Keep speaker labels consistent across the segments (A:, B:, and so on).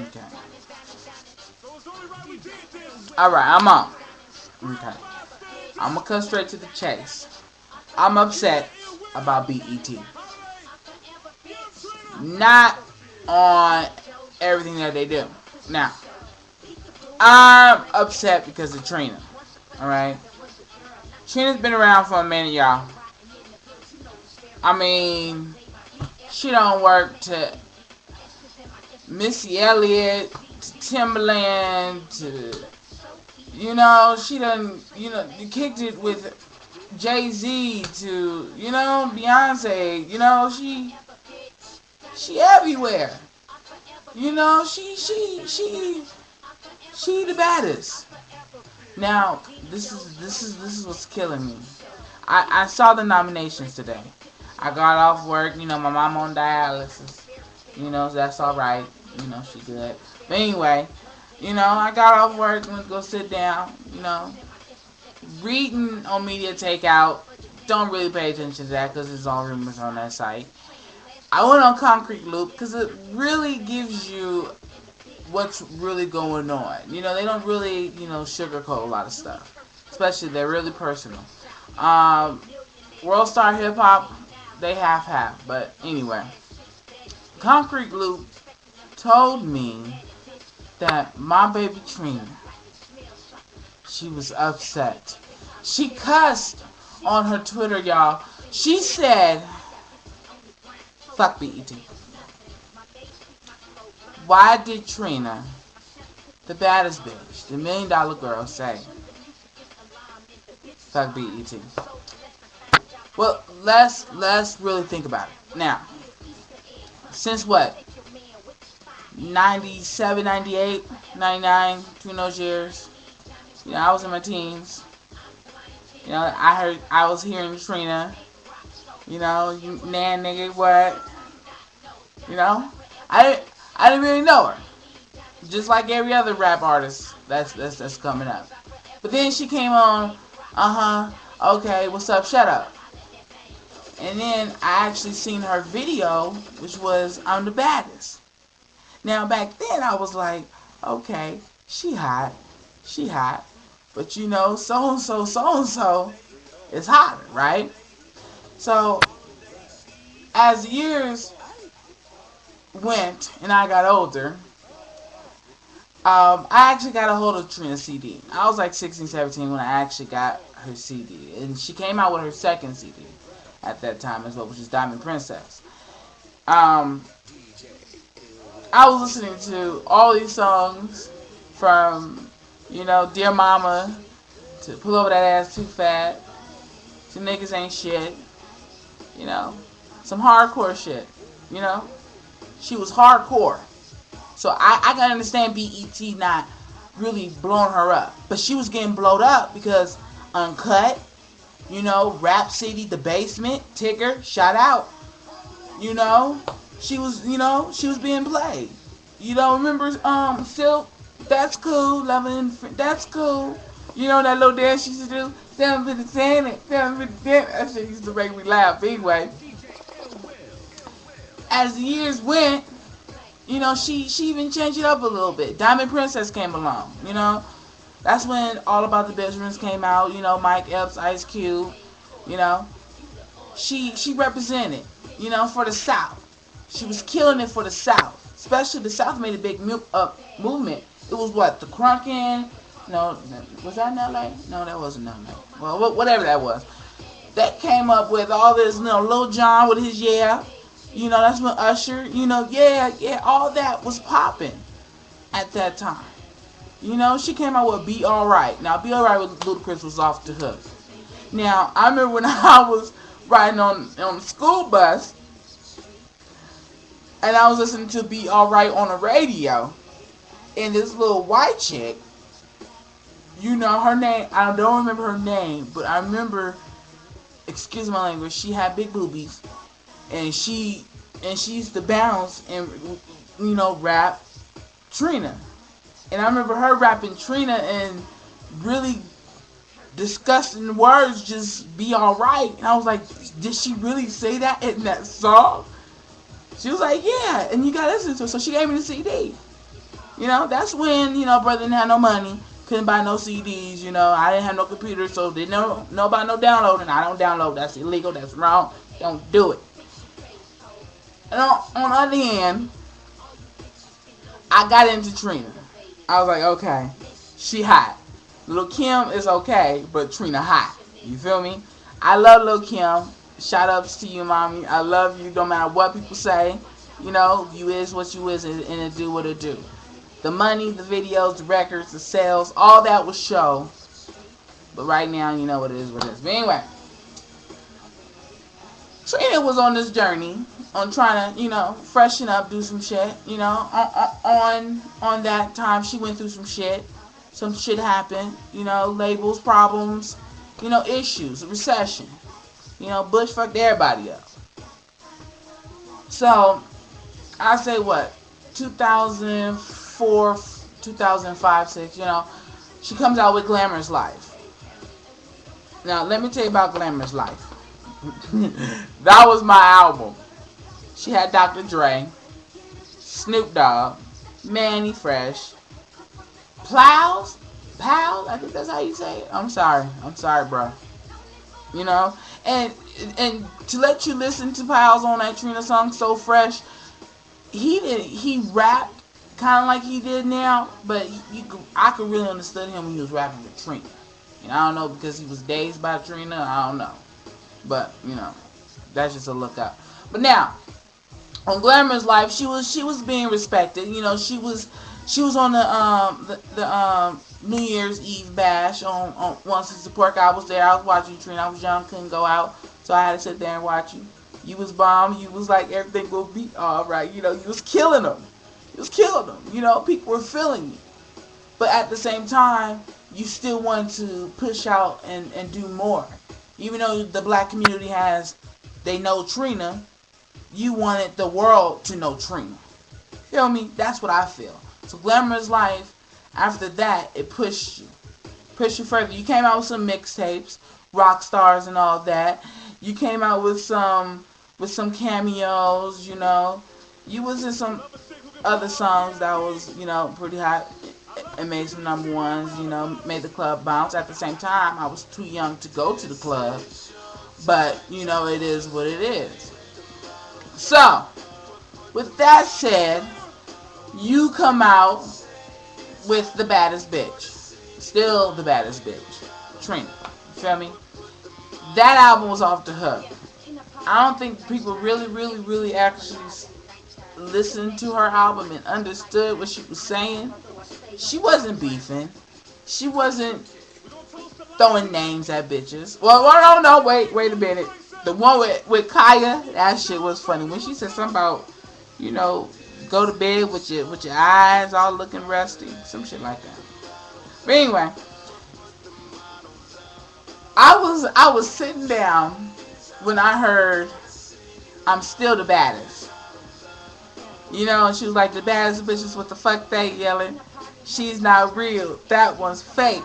A: Okay. Alright, I'm on. Okay. I'm gonna cut straight to the chase. I'm upset about BET. Not on everything that they do. Now, I'm upset because of Trina. Alright? Trina's been around for a minute, y'all. I mean, she don't work to Missy Elliott, to Timberland, to, she done, you kicked it with Jay-Z to, Beyonce, she everywhere. She the baddest. Now, this is what's killing me. I saw the nominations today. I got off work, my mom on dialysis. So that's alright. She good. But anyway, I got off work, went to go sit down, reading on media takeout. Don't really pay attention to that because it's all rumors on that site. I went on Concrete Loop because it really gives you what's really going on. They don't really, sugarcoat a lot of stuff. Especially, they're really personal. World Star Hip Hop, they half. But anyway, Concrete Loop told me that my baby Trina, she was upset. She cussed on her Twitter, y'all. She said, fuck BET. Why did Trina, the baddest bitch, the $1 million girl, say, fuck BET? Well, let's really think about it. Now, since what? 97, 98, 99, between those years. I was in my teens. I was hearing Trina. You nan nigga, what? I didn't really know her. Just like every other rap artist that's coming up. But then she came on, okay, what's up, shut up. And then I actually seen her video, which was I'm the baddest. Now back then I was like, okay, she hot. But so-and-so is hotter, right? So as years went and I got older, I actually got a hold of Trina's CD. I was like 16, 17 when I actually got her CD. And she came out with her second CD at that time as well, which is Diamond Princess. I was listening to all these songs from, Dear Mama, to Pull Over That Ass Too Fat, to Niggas Ain't Shit, some hardcore shit, She was hardcore. So I can understand BET not really blowing her up. But she was getting blowed up because Uncut, Rap City, The Basement, Tigger, shout out. She was being played. Remember Silk? That's cool, loving, that's cool. That little dance she used to do? 750 that shit used to make me laugh anyway. As the years went, she even changed it up a little bit. Diamond Princess came along, That's when All About the Benjamins came out, Mike Epps, Ice Cube, She represented, for the South. She was killing it for the South. Especially the South made a big movement. It was what? The Crunkin'? No, was that in LA? No, that wasn't LA. Well, whatever that was. That came up with all this, Lil Jon with his yeah. That's when Usher, yeah, all that was popping at that time. She came out with Be Alright. Now, Be Alright with Ludacris was off the hook. Now, I remember when I was riding on the school bus, and I was listening to Be Alright on the radio, and this little white chick, her name, I don't remember her name, but I remember, excuse my language, she had big boobies. And she used to bounce and, rap Trina. And I remember her rapping Trina and really disgusting words, just be alright. And I was like, did she really say that in that song? She was like, yeah, and you gotta listen to it. So she gave me the CD. You know, that's when, brother didn't have no money, couldn't buy no CDs, I didn't have no computer, so didn't know about no downloading. I don't download, that's illegal, that's wrong, don't do it. And on the other hand, I got into Trina. I was like, okay, she hot. Lil' Kim is okay, but Trina hot. You feel me? I love Lil' Kim. Shout outs to you, mommy. I love you no matter what people say. You is what you is, and it do what it do. The money, the videos, the records, the sales, all that will show. But right now, you know what it is, what it is. But anyway, Trina was on this journey on trying to, freshen up, do some shit. On that time, she went through some shit. Some shit happened. Labels, problems, issues, recession. Bush fucked everybody up. So, I say what? 2004, 2005, 6, she comes out with Glamorous Life. Now, let me tell you about Glamorous Life. That was my album. She had Dr. Dre, Snoop Dogg, Manny Fresh, Plows, I think that's how you say it. I'm sorry, bro. And to let you listen to Plows on that Trina song, So Fresh, he rapped kind of like he did now, but I could really understand him when he was rapping with Trina. I don't know, because he was dazed by Trina, I don't know. But, that's just a look up. But now, on Glamorous Life, she was being respected. She was on the New Year's Eve bash on Once It's a Pork. I was there. I was watching you, Trina. I was young, couldn't go out, so I had to sit there and watch you. You was bomb. You was like everything will be all right. You was killing them. People were feeling you. But at the same time, you still want to push out and do more. Even though the black community they know Trina, you wanted the world to know Trina. Feel me? That's what I feel. So Glamorous Life, after that, it pushed you further. You came out with some mixtapes, Rock Stars and all that. You came out with some cameos, You was in some other songs that was, pretty hot and made some number ones, made the club bounce. At the same time, I was too young to go to the club. But, it is what it is. So, with that said, you come out with the baddest bitch. Still the baddest bitch. Trina. You feel me? That album was off the hook. I don't think people really actually listened to her album and understood what she was saying. She wasn't beefing. She wasn't throwing names at bitches. Well, no, wait a minute. The one with Kaya, that shit was funny. When she said something about, go to bed with your eyes all looking rusty. Some shit like that. But anyway, I was sitting down when I heard I'm still the baddest. And she was like, the baddest bitches, what the fuck they yelling? She's not real. That one's fake.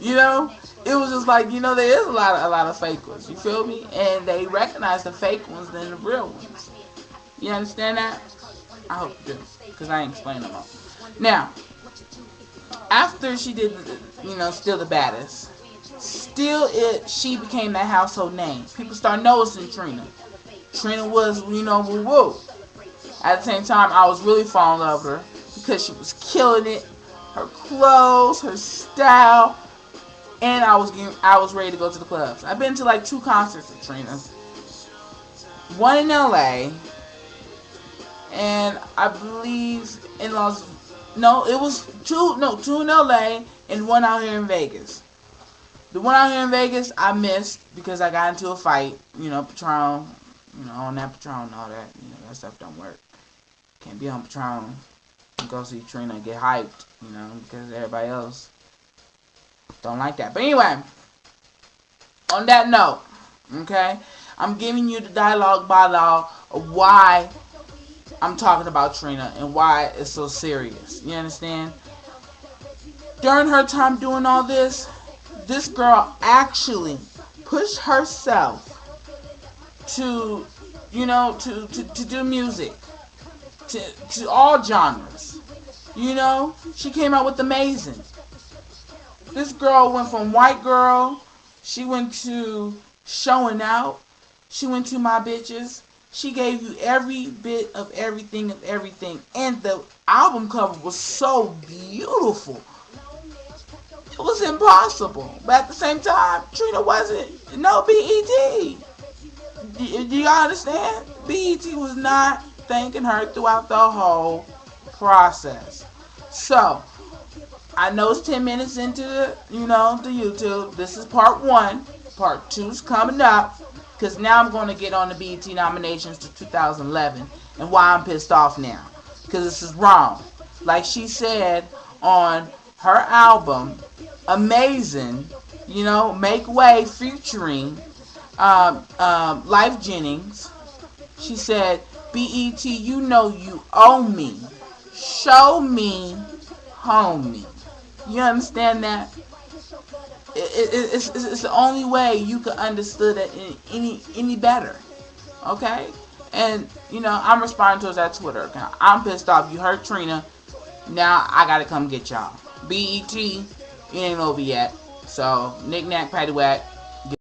A: It was just like, there is a lot of fake ones. You feel me? And they recognize the fake ones than the real ones. You understand that? I hope you do, because I ain't explaining them all. Now, after she did, Still the Baddest, she became that household name. People start noticing Trina. Trina was, woo. At the same time, I was really falling in love with her because she was killing it. Her clothes, her style, and I was ready to go to the clubs. I've been to like 2 concerts of Trina's. One in LA, and I believe in two in LA and one out here in Vegas. The one out here in Vegas I missed because I got into a fight. Patron, on that Patron and all that. That stuff don't work. Can't be on Patron and go see Trina and get hyped, because everybody else don't like that. But anyway, on that note, okay, I'm giving you the dialogue of why I'm talking about Trina and why it's so serious. You understand? During her time doing all this girl actually pushed herself to do music, to all genres. You know, she came out with Amazing. This girl went from white girl, she went to Showing Out, she went to My Bitches. She gave you every bit of everything, and the album cover was so beautiful. It was impossible, but at the same time, Trina wasn't no BET. Do y'all understand? BET was not thanking her throughout the whole process. So I know it's 10 minutes into the YouTube. This is part one. Part two's coming up. Because now I'm going to get on the BET nominations to 2011 and why I'm pissed off now. Because this is wrong. Like she said on her album, Amazing, Make Way featuring Life Jennings. She said, BET, you know you owe me. Show me, homie. You understand that? It's the only way you could understand it any better. Okay? And, I'm responding to us at Twitter account. I'm pissed off. You hurt Trina. Now I gotta come get y'all. BET, it ain't over yet. So, knick-knack, paddywhack.